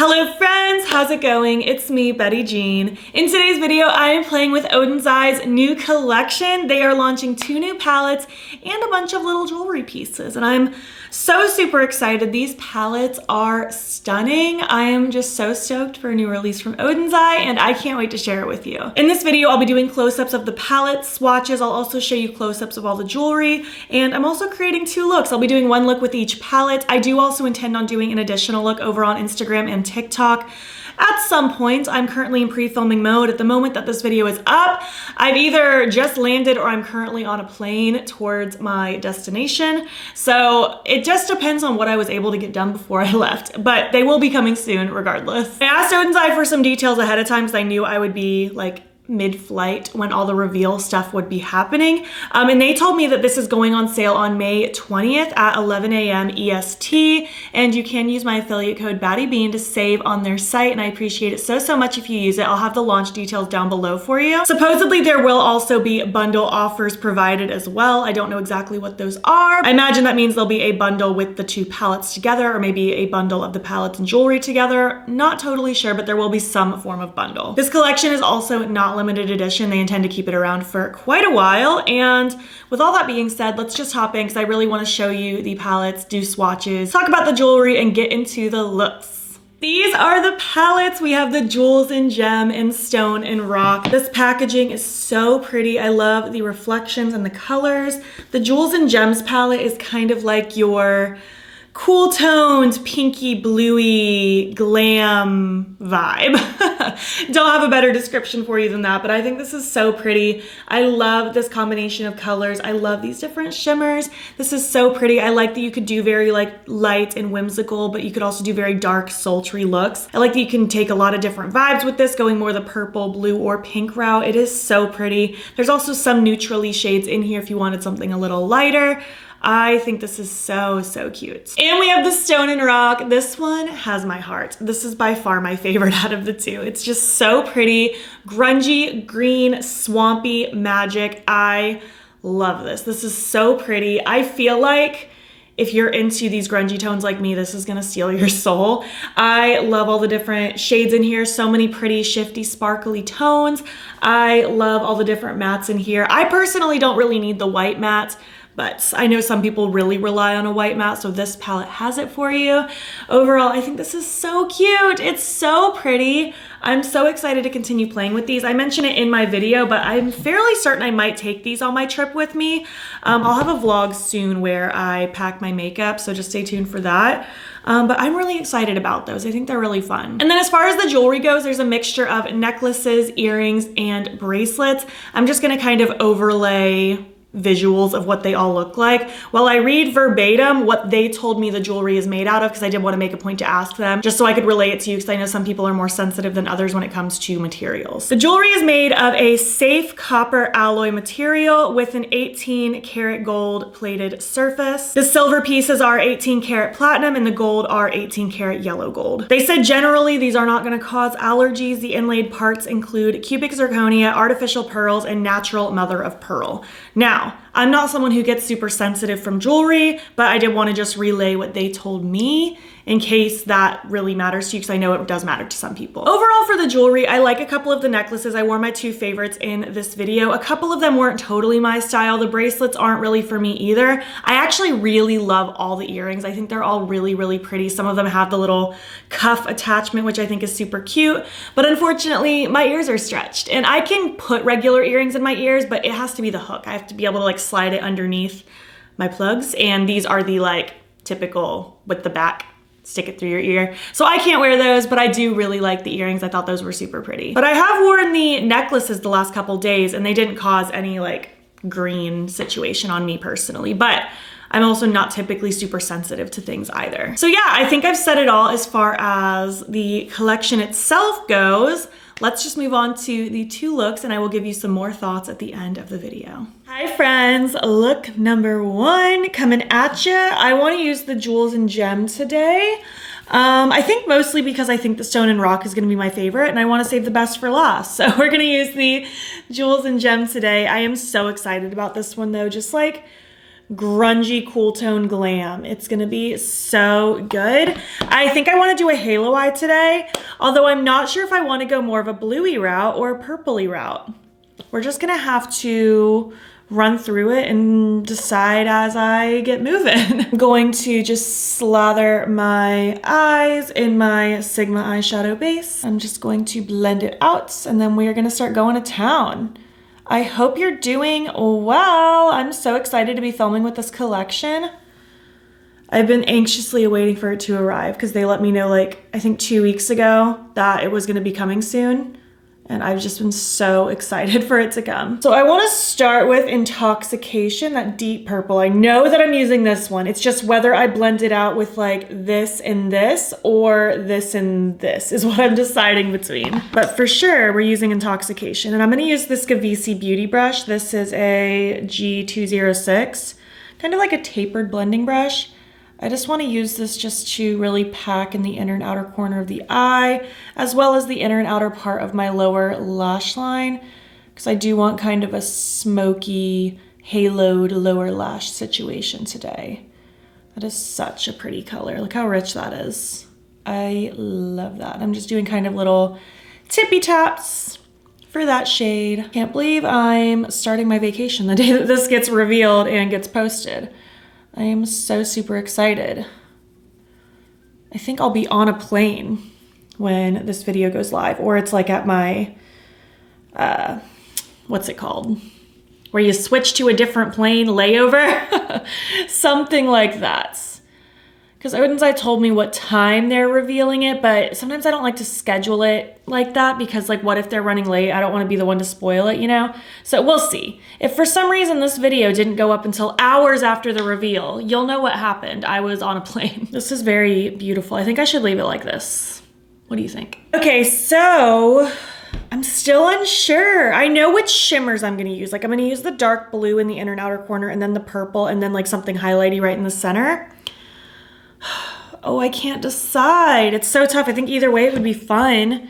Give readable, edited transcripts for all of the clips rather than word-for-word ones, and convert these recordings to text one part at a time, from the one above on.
Hello friends, how's it going? It's me, Betty Jean. In today's video, I am playing with Oden's Eye's new collection. They are launching 2 new palettes and a bunch of little jewelry pieces, and I'm so super excited. These palettes are stunning. I am just so stoked for a new release from Oden's Eye, and I can't wait to share it with you. In this video, I'll be doing close-ups of the palette swatches. I'll also show you close-ups of all the jewelry, and I'm also creating 2 looks. I'll be doing 1 look with each palette. I do also intend on doing an additional look over on Instagram and TikTok at some point. I'm currently in pre-filming mode. At the moment that this video is up, I've either just landed or I'm currently on a plane towards my destination. So it just depends on what I was able to get done before I left, but they will be coming soon regardless. I asked Oden's Eye for some details ahead of time because I knew I would be like mid-flight when all the reveal stuff would be happening. And they told me that this is going on sale on May 20th at 11 a.m. EST, and you can use my affiliate code BattyBean to save on their site, and I appreciate it so much if you use it. I'll have the launch details down below for you. Supposedly there will also be bundle offers provided as well. I don't know exactly what those are. I imagine that means there'll be a bundle with the 2 palettes together, or maybe a bundle of the palettes and jewelry together. Not totally sure, but there will be some form of bundle. This collection is also not limited edition. They intend to keep it around for quite a while. And with all that being said, let's just hop in because I really want to show you the palettes, do swatches, talk about the jewelry, and get into the looks. These are the palettes. We have the Jewels and Gem and Stone and Rock. This packaging is so pretty. I love the reflections and the colors. The Jewels and Gems palette is kind of like your cool toned, pinky, bluey, glam vibe. Don't have a better description for you than that, but I think this is so pretty. I love this combination of colors. I love these different shimmers. This is so pretty. I like that you could do very like light and whimsical, but you could also do very dark, sultry looks. I like that you can take a lot of different vibes with this, going more the purple, blue, or pink route. It is so pretty. There's also some neutrally shades in here if you wanted something a little lighter. I think this is so cute. And we have the Stone and Rock. This one has my heart. This is by far my favorite out of the 2. It's just so pretty. Grungy, green, swampy magic. I love this. This is so pretty. I feel like if you're into these grungy tones like me, this is gonna steal your soul. I love all the different shades in here. So many pretty, shifty, sparkly tones. I love all the different mattes in here. I personally don't really need the white matte, but I know some people really rely on a white matte, so this palette has it for you. Overall, I think this is so cute. It's so pretty. I'm so excited to continue playing with these. I mentioned it in my video, but I'm fairly certain I might take these on my trip with me. I'll have a vlog soon where I pack my makeup, so just stay tuned for that. But I'm really excited about those. I think they're really fun. And then as far as the jewelry goes, there's a mixture of necklaces, earrings, and bracelets. I'm just gonna kind of overlay visuals of what they all look like while I read verbatim what they told me the jewelry is made out of, because I did want to make a point to ask them just so I could relay it to you, because I know some people are more sensitive than others when it comes to materials. The jewelry is made of a safe copper alloy material with an 18 karat gold plated surface. The silver pieces are 18 karat platinum and the gold are 18 karat yellow gold. They said generally these are not going to cause allergies. The inlaid parts include cubic zirconia, artificial pearls, and natural mother of pearl. Now, I'm not someone who gets super sensitive from jewelry, but I did want to just relay what they told me in case that really matters to you, because I know it does matter to some people. Overall for the jewelry, I like a couple of the necklaces. I wore my 2 favorites in this video. A couple of them weren't totally my style. The bracelets aren't really for me either. I actually really love all the earrings. I think they're all really pretty. Some of them have the little cuff attachment, which I think is super cute, but unfortunately my ears are stretched, and I can put regular earrings in my ears, but it has to be the hook. I have to be able to like slide it underneath my plugs, and these are the like typical with the back, stick it through your ear. So I can't wear those, but I do really like the earrings. I thought those were super pretty. But I have worn the necklaces the last couple days, and they didn't cause any like green situation on me personally, but I'm also not typically super sensitive to things either. So yeah, I think I've said it all as far as the collection itself goes. Let's just move on to the 2 looks, and I will give you some more thoughts at the end of the video. Hi friends, look number 1 coming at ya. I want to use the Jewels and Gem today. I think mostly because I think the Stone and Rock is going to be my favorite, and I want to save the best for last. So we're going to use the Jewels and Gem today. I am so excited about this one though. Just like grungy cool tone glam. It's gonna be so good. I think I wanna do a halo eye today, although I'm not sure if I wanna go more of a bluey route or a purpley route. We're just gonna have to run through it and decide as I get moving. I'm going to just slather my eyes in my Sigma eyeshadow base. I'm just going to blend it out, and then we are gonna start going to town. I hope you're doing well. I'm so excited to be filming with this collection. I've been anxiously awaiting for it to arrive because they let me know, like, I think 2 weeks ago that it was gonna be coming soon. And I've just been so excited for it to come. So I wanna start with Intoxication, that deep purple. I know that I'm using this one. It's just whether I blend it out with like this and this or this and this is what I'm deciding between. But for sure, we're using Intoxication. And I'm gonna use this Gavisi Beauty brush. This is a G206, kind of like a tapered blending brush. I just want to use this just to really pack in the inner and outer corner of the eye, as well as the inner and outer part of my lower lash line, because I do want kind of a smoky, haloed lower lash situation today. That is such a pretty color. Look how rich that is. I love that. I'm just doing kind of little tippy taps for that shade. Can't believe I'm starting my vacation the day that this gets revealed and gets posted. I am so super excited. I think I'll be on a plane when this video goes live, or it's like at my, what's it called? Where you switch to a different plane layover? Something like that. Because Oden's Eye told me what time they're revealing it, but sometimes I don't like to schedule it like that because, like, what if they're running late? I don't want to be the one to spoil it, you know? So we'll see. If for some reason this video didn't go up until hours after the reveal, you'll know what happened. I was on a plane. This is very beautiful. I think I should leave it like this. What do you think? Okay, so I'm still unsure. I know which shimmers I'm gonna use. Like, I'm gonna use the dark blue in the inner and outer corner, and then the purple, and then like something highlighty right in the center. Oh, I can't decide. It's so tough. I think either way it would be fun.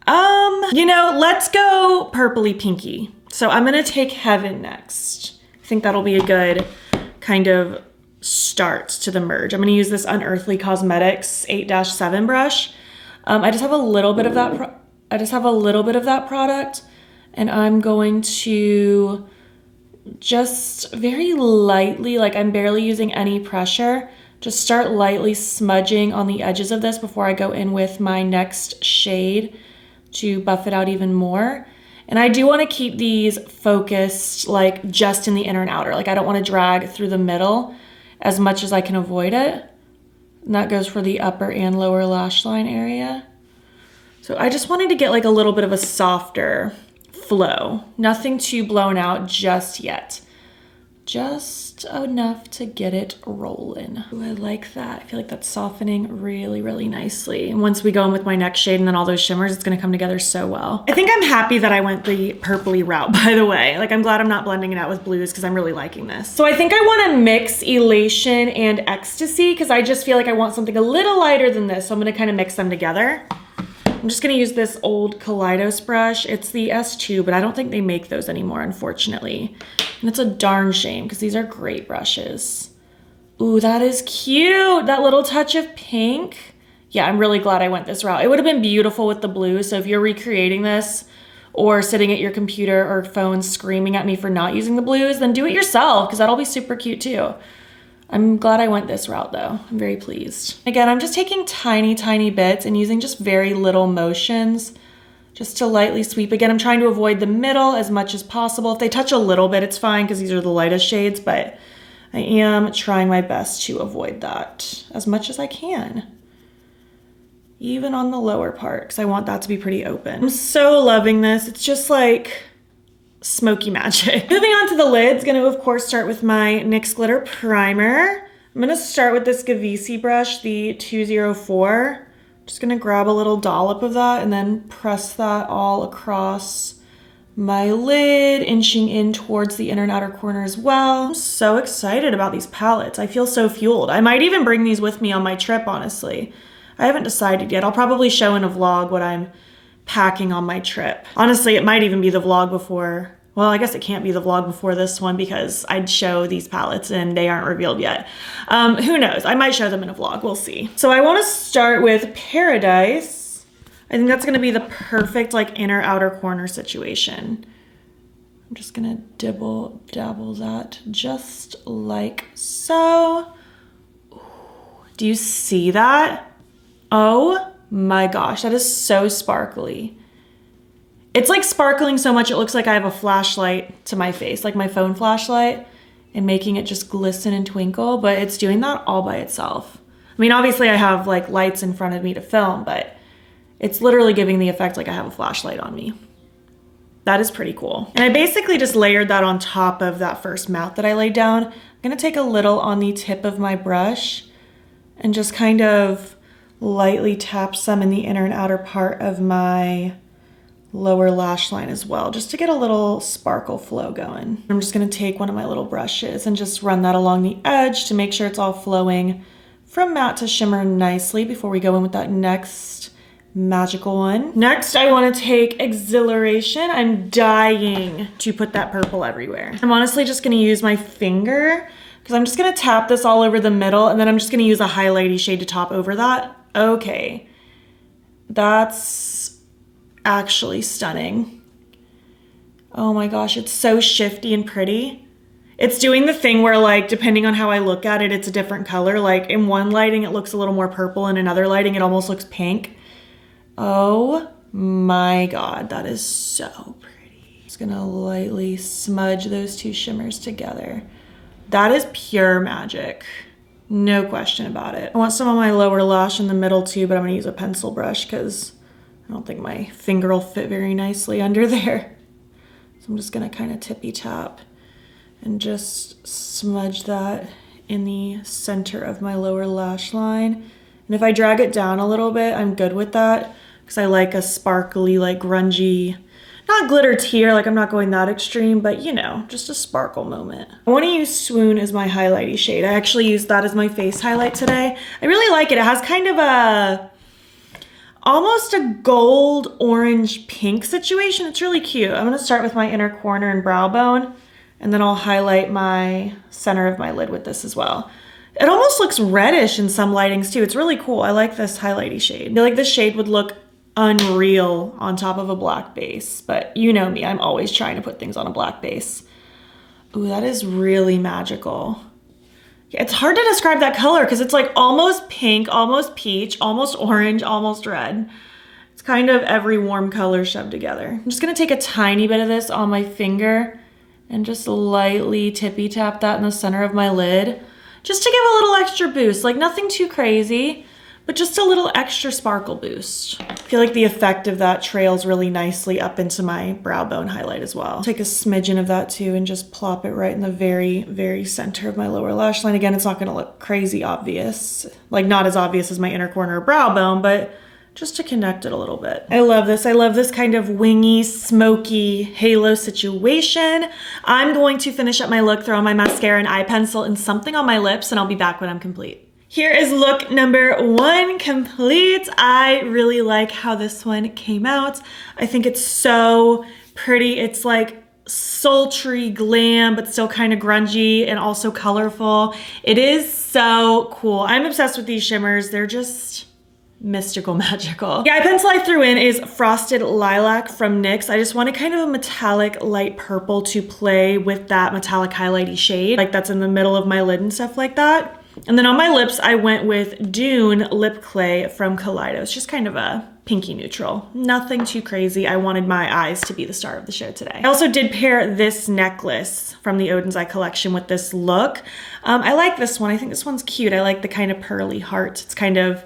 You know, let's go purpley pinky. So I'm gonna take Heaven next. I think that'll be a good kind of start to the merge. I'm gonna use this Unearthly Cosmetics 8-7 brush. I just have a little bit of that product, and I'm going to just very lightly, like I'm barely using any pressure, just start lightly smudging on the edges of this before I go in with my next shade to buff it out even more. And I do want to keep these focused like just in the inner and outer. Like I don't want to drag through the middle as much as I can avoid it. And that goes for the upper and lower lash line area. So I just wanted to get like a little bit of a softer flow. Nothing too blown out just yet. Just enough to get it rolling. Ooh, I like that. I feel like that's softening really, really nicely. And once we go in with my next shade and then all those shimmers, it's gonna come together so well. I think I'm happy that I went the purpley route, by the way. Like, I'm glad I'm not blending it out with blues because I'm really liking this. So I think I wanna mix Elation and Ecstasy because I just feel like I want something a little lighter than this. So I'm gonna kind of mix them together. I'm just gonna use this old Kaleidos brush. It's the S2, but I don't think they make those anymore, unfortunately. And it's a darn shame because these are great brushes. Ooh, that is cute. That little touch of pink. Yeah, I'm really glad I went this route. It would have been beautiful with the blue. So if you're recreating this or sitting at your computer or phone screaming at me for not using the blues, then do it yourself because that'll be super cute too. I'm glad I went this route though. I'm very pleased. Again, I'm just taking tiny, tiny bits and using just very little motions just to lightly sweep. Again, I'm trying to avoid the middle as much as possible. If they touch a little bit, it's fine because these are the lightest shades, but I am trying my best to avoid that as much as I can. Even on the lower part, because I want that to be pretty open. I'm so loving this. It's just like smoky magic. Moving on to the lids, gonna of course start with my NYX Glitter Primer. I'm gonna start with this Gavisi brush, the 204. Just gonna grab a little dollop of that and then press that all across my lid, inching in towards the inner and outer corner as well. I'm so excited about these palettes. I feel so fueled. I might even bring these with me on my trip, honestly. I haven't decided yet. I'll probably show in a vlog what I'm packing on my trip. Honestly, it might even be the vlog before Well, I guess it can't be the vlog before this one because I'd show these palettes and they aren't revealed yet. Who knows? I might show them in a vlog. We'll see. So I want to start with Paradise. I think that's going to be the perfect like inner outer corner situation. I'm just going to dabble that just like so. Ooh, do you see that? Oh my gosh, that is so sparkly. It's like sparkling so much it looks like I have a flashlight to my face, like my phone flashlight, and making it just glisten and twinkle, but it's doing that all by itself. I mean, obviously I have like lights in front of me to film, but it's literally giving the effect like I have a flashlight on me. That is pretty cool. And I basically just layered that on top of that first matte that I laid down. I'm gonna take a little on the tip of my brush and just kind of lightly tap some in the inner and outer part of my lower lash line as well, just to get a little sparkle flow going. I'm just gonna take one of my little brushes and just run that along the edge to make sure it's all flowing from matte to shimmer nicely before we go in with that next magical one. Next, I wanna take Exhilaration. I'm dying to put that purple everywhere. I'm honestly just gonna use my finger because I'm just gonna tap this all over the middle and then I'm just gonna use a highlighty shade to top over that. Okay, that's actually stunning. Oh my gosh, it's so shifty and pretty. It's doing the thing where like, depending on how I look at it, it's a different color. Like in one lighting, it looks a little more purple. In another lighting, it almost looks pink. Oh my God, that is so pretty. Just gonna lightly smudge those two shimmers together. That is pure magic. No question about it. I want some on my lower lash in the middle too, but I'm gonna use a pencil brush because I don't think my finger will fit very nicely under there. So I'm just gonna kind of tippy tap and just smudge that in the center of my lower lash line. And if I drag it down a little bit, I'm good with that because I like a sparkly, like grungy, not glitter tear, like I'm not going that extreme, but you know, just a sparkle moment. I wanna use Swoon as my highlighty shade. I actually used that as my face highlight today. I really like it. It has kind of almost a gold orange pink situation. It's really cute. I'm gonna start with my inner corner and brow bone, and then I'll highlight my center of my lid with this as well. It almost looks reddish in some lightings too. It's really cool. I like this highlighty shade. I feel like this shade would look unreal on top of a black base, but you know me, I'm always trying to put things on a black base. Ooh, that is really magical. It's hard to describe that color because it's like almost pink, almost peach, almost orange, almost red. It's kind of every warm color shoved together. I'm just gonna take a tiny bit of this on my finger and just lightly tippy tap that in the center of my lid, just to give a little extra boost, like nothing too crazy, but just a little extra sparkle boost. I feel like the effect of that trails really nicely up into my brow bone highlight as well. Take a smidgen of that too and just plop it right in the very, very center of my lower lash line. Again, it's not gonna look crazy obvious, like not as obvious as my inner corner or brow bone, but just to connect it a little bit. I love this. I love this kind of wingy, smoky halo situation. I'm going to finish up my look, throw on my mascara and eye pencil and something on my lips, and I'll be back when I'm complete. Here is look number 1 complete. I really like how this one came out. I think it's so pretty. It's like sultry glam, but still kind of grungy and also colorful. It is so cool. I'm obsessed with these shimmers. They're just mystical, magical. The eye pencil I threw in is Frosted Lilac from NYX. I just wanted kind of a metallic light purple to play with that metallic highlighty shade, like that's in the middle of my lid and stuff like that. And then on my lips, I went with Dune Lip Clay from Kaleidos, just kind of a pinky neutral. Nothing too crazy. I wanted my eyes to be the star of the show today. I also did pair this necklace from the Oden's Eye collection with this look. I like this one. I think this one's cute. I like the kind of pearly heart. It's kind of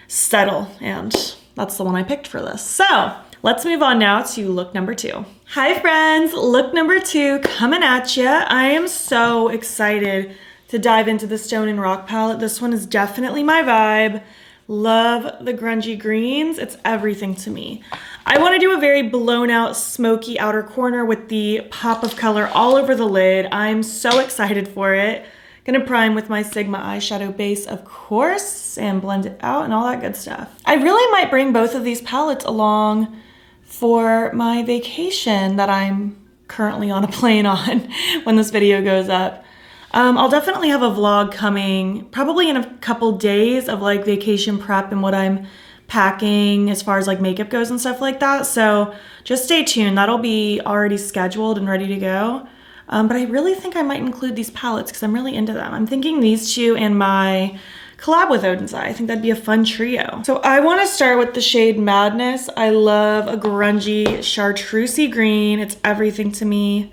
subtle, and that's the one I picked for this. So let's move on now to look number 2. Hi friends, look number 2 coming at you. I am so excited to dive into the Stone and Rock palette. This one is definitely my vibe. Love the grungy greens. It's everything to me. I want to do a very blown out smoky outer corner with the pop of color all over the lid. I'm so excited for it. Gonna prime with my Sigma eyeshadow base, of course, and blend it out and all that good stuff. I really might bring both of these palettes along for my vacation that I'm currently on a plane on when this video goes up. I'll definitely have a vlog coming probably in a couple days of like vacation prep and what I'm packing as far as like makeup goes and stuff like that. So just stay tuned. That'll be already scheduled and ready to go. But I really think I might include these palettes because I'm really into them. I'm thinking these two and my collab with Oden's Eye. I think that'd be a fun trio. So I want to start with the shade Madness. I love a grungy chartreusey green. It's everything to me.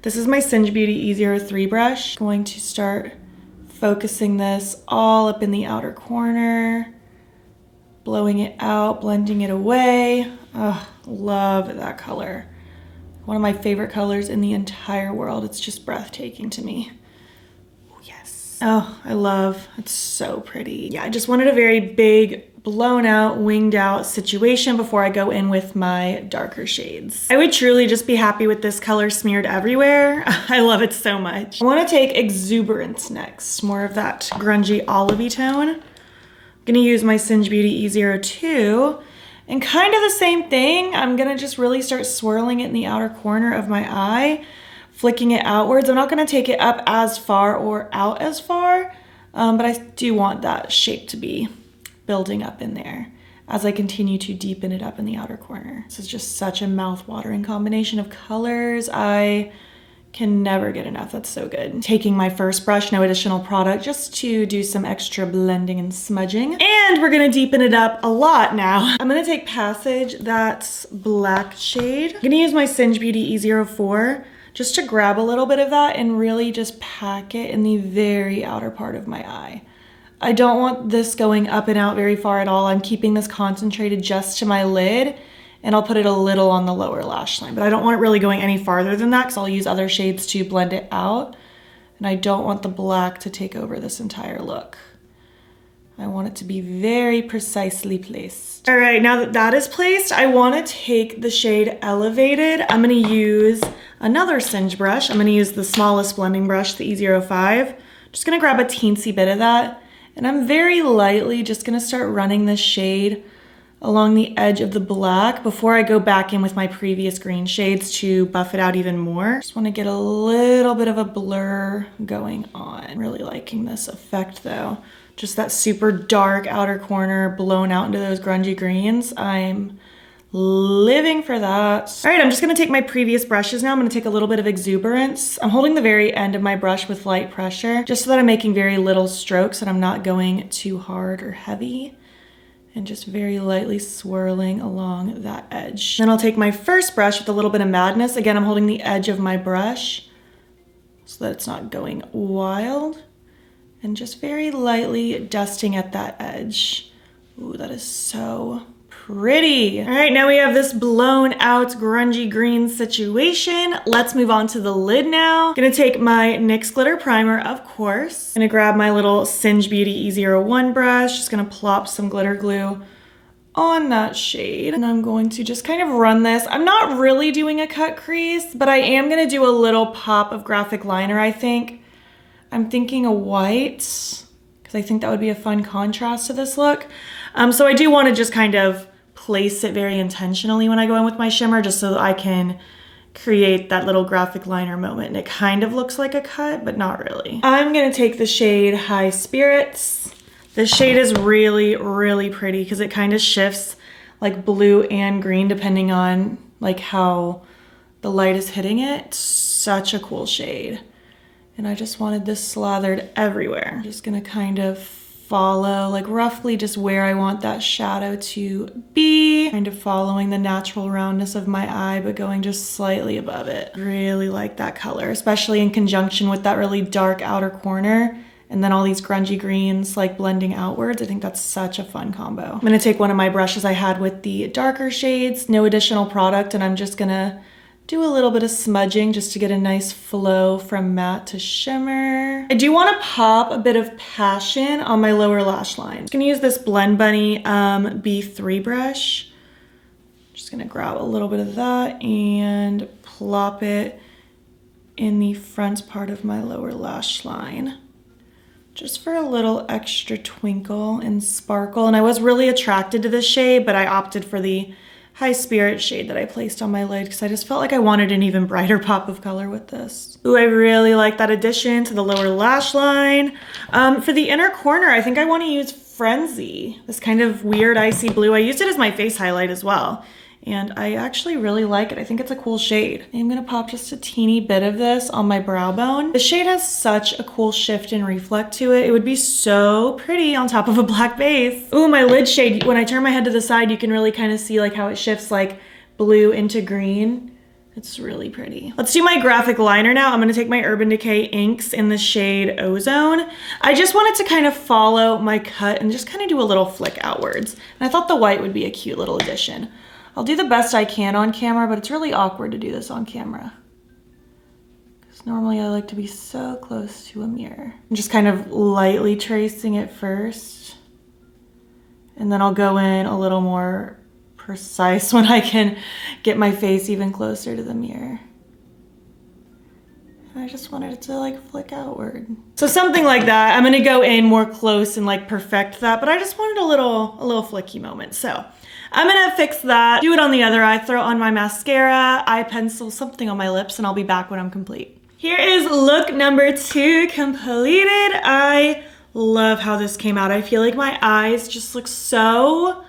This is my Singe Beauty E03 brush. I'm going to start focusing this all up in the outer corner, blowing it out, blending it away. Oh, love that color. One of my favorite colors in the entire world. It's just breathtaking to me. Oh, I love, it's so pretty. Yeah, I just wanted a very big, blown out, winged out situation before I go in with my darker shades. I would truly just be happy with this color smeared everywhere. I love it so much. I wanna take Exuberance next, more of that grungy olivey tone. I'm gonna use my Singe Beauty E02, and kind of the same thing. I'm gonna just really start swirling it in the outer corner of my eye, flicking it outwards. I'm not gonna take it up as far or out as far, but I do want that shape to be building up in there as I continue to deepen it up in the outer corner. This is just such a mouth-watering combination of colors. I can never get enough, that's so good. Taking my first brush, no additional product, just to do some extra blending and smudging. And we're gonna deepen it up a lot now. I'm gonna take Passage, that's black shade. I'm gonna use my Singe Beauty E04, just to grab a little bit of that and really just pack it in the very outer part of my eye. I don't want this going up and out very far at all. I'm keeping this concentrated just to my lid, and I'll put it a little on the lower lash line, but I don't want it really going any farther than that because I'll use other shades to blend it out. And I don't want the black to take over this entire look. I want it to be very precisely placed. All right, now that that is placed, I wanna take the shade Elevated. I'm gonna use another Singe brush. I'm gonna use the smallest blending brush, the E05. Just gonna grab a teensy bit of that, and I'm very lightly just gonna start running this shade along the edge of the black before I go back in with my previous green shades to buff it out even more. Just wanna get a little bit of a blur going on. I'm really liking this effect though. Just that super dark outer corner blown out into those grungy greens. I'm living for that. All right, I'm just gonna take my previous brushes now. I'm gonna take a little bit of Exuberance. I'm holding the very end of my brush with light pressure, just so that I'm making very little strokes and I'm not going too hard or heavy. And just very lightly swirling along that edge. Then I'll take my first brush with a little bit of Madness. Again, I'm holding the edge of my brush so that it's not going wild. And just very lightly dusting at that edge. Ooh, that is so pretty. All right, now we have this blown out grungy green situation. Let's move on to the lid now. I'm gonna take my NYX Glitter Primer, of course. Gonna grab my little Singe Beauty E01 brush. Just gonna plop some glitter glue on that shade. And I'm going to just kind of run this. I'm not really doing a cut crease, but I am gonna do a little pop of graphic liner, I think. I'm thinking a white, because I think that would be a fun contrast to this look. So I do want to just kind of place it very intentionally when I go in with my shimmer, just so that I can create that little graphic liner moment. And it kind of looks like a cut, but not really. I'm gonna take the shade High Spirits. This shade is really, really pretty because it kind of shifts like blue and green depending on like how the light is hitting it. Such a cool shade. And I just wanted this slathered everywhere. I'm just gonna kind of follow, like roughly just where I want that shadow to be. Kind of following the natural roundness of my eye, but going just slightly above it. Really like that color, especially in conjunction with that really dark outer corner. And then all these grungy greens like blending outwards. I think that's such a fun combo. I'm gonna take one of my brushes I had with the darker shades, no additional product, and I'm just gonna do a little bit of smudging just to get a nice flow from matte to shimmer. I do want to pop a bit of Passion on my lower lash line. I'm gonna use this Blend Bunny B3 brush. Just gonna grab a little bit of that and plop it in the front part of my lower lash line, just for a little extra twinkle and sparkle. And I was really attracted to this shade, but I opted for the High Spirit shade that I placed on my lid because I just felt like I wanted an even brighter pop of color with this. Ooh, I really like that addition to the lower lash line. For the inner corner, I think I want to use Frenzy, this kind of weird icy blue. I used it as my face highlight as well, and I actually really like it. I think it's a cool shade. I'm gonna pop just a teeny bit of this on my brow bone. The shade has such a cool shift and reflect to it. It would be so pretty on top of a black base. Ooh, my lid shade, when I turn my head to the side, you can really kind of see like how it shifts like blue into green. It's really pretty. Let's do my graphic liner now. I'm gonna take my Urban Decay inks in the shade Ozone. I just wanted to kind of follow my cut and just kind of do a little flick outwards. And I thought the white would be a cute little addition. I'll do the best I can on camera, but it's really awkward to do this on camera. Because normally I like to be so close to a mirror. I'm just kind of lightly tracing it first. And then I'll go in a little more precise when I can get my face even closer to the mirror. And I just wanted it to like flick outward. So something like that. I'm gonna go in more close and like perfect that, but I just wanted a little flicky moment. So I'm gonna fix that, do it on the other eye, throw on my mascara, eye pencil, something on my lips, and I'll be back when I'm complete. Here is look number 2 completed. I love how this came out. I feel like my eyes just look so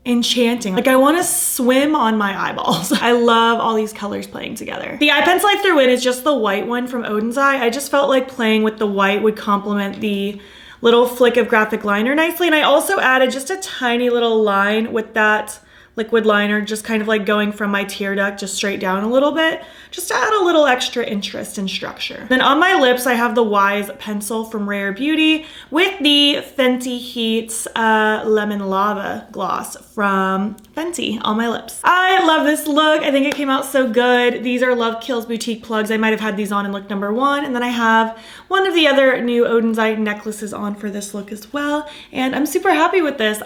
enchanting. Like I want to swim on my eyeballs. I love all these colors playing together. The eye pencil I threw in is just the white one from Odin's Eye. I just felt like playing with the white would complement the little flick of graphic liner nicely. And I also added just a tiny little line with that liquid liner, just kind of like going from my tear duct just straight down a little bit, just to add a little extra interest and structure. Then on my lips, I have the Wise pencil from Rare Beauty with the Fenty Heat Lemon Lava gloss from Fenty on my lips. I love this look. I think it came out so good. These are Love Kills Boutique plugs. I might have had these on in look number 1, and then I have one of the other new Odin's Eye necklaces on for this look as well, and I'm super happy with this.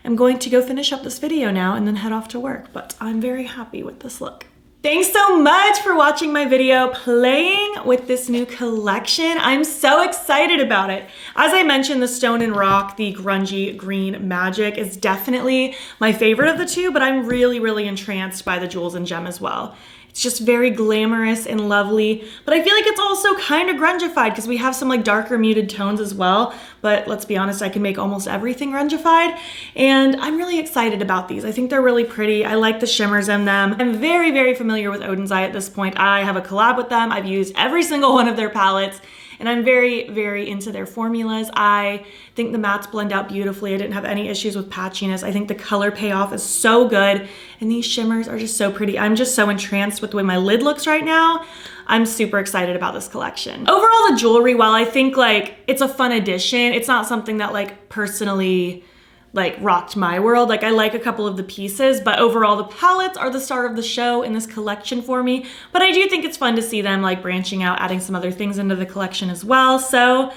I'm going to go finish up this video now and then head off to work, but I'm very happy with this look. Thanks so much for watching my video playing with this new collection. I'm so excited about it. As I mentioned, the Stone and Rock, the grungy green magic is definitely my favorite of the two, but I'm really, really entranced by the Jewels and Gem as well. It's just very glamorous and lovely, but I feel like it's also kind of grungified because we have some like darker muted tones as well, but let's be honest, I can make almost everything grungified, and I'm really excited about these. I think they're really pretty. I like the shimmers in them. I'm very, very familiar with Odin's Eye at this point. I have a collab with them. I've used every single one of their palettes, and I'm very, very into their formulas. I think the mattes blend out beautifully. I didn't have any issues with patchiness. I think the color payoff is so good, and these shimmers are just so pretty. I'm just so entranced with the way my lid looks right now. I'm super excited about this collection. Overall, the jewelry, while I think like it's a fun addition, it's not something that like personally like rocked my world. Like I like a couple of the pieces, but overall the palettes are the star of the show in this collection for me. But I do think it's fun to see them like branching out, adding some other things into the collection as well. So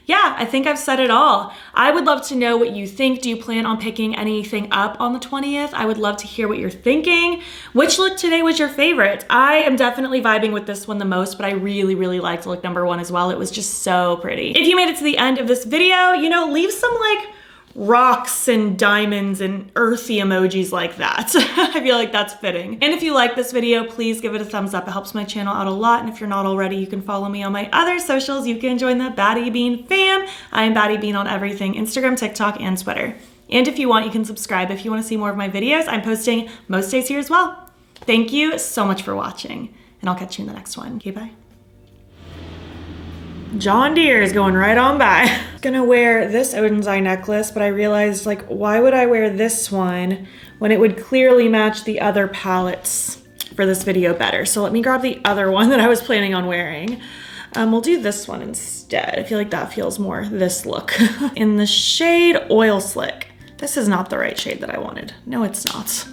yeah, I think I've said it all. I would love to know what you think. Do you plan on picking anything up on the 20th? I would love to hear what you're thinking. Which look today was your favorite? I am definitely vibing with this one the most, but I really, really liked look number 1 as well. It was just so pretty. If you made it to the end of this video, you know, leave some like rocks and diamonds and earthy emojis like that. I feel like that's fitting. And if you like this video, please give it a thumbs up. It helps my channel out a lot. And if you're not already, you can follow me on my other socials. You can join the Baddie Bean fam. I am Baddie Bean on everything, Instagram, TikTok, and Twitter. And if you want, you can subscribe if you want to see more of my videos. I'm posting most days here as well. Thank you so much for watching, and I'll catch you in the next one. Okay, bye. John Deere is going right on by. I'm gonna wear this Odin's Eye necklace, but I realized like, why would I wear this one when it would clearly match the other palettes for this video better? So let me grab the other one that I was planning on wearing. We'll do this one instead. I feel like that feels more this look. In the shade Oil Slick. This is not the right shade that I wanted. No, it's not.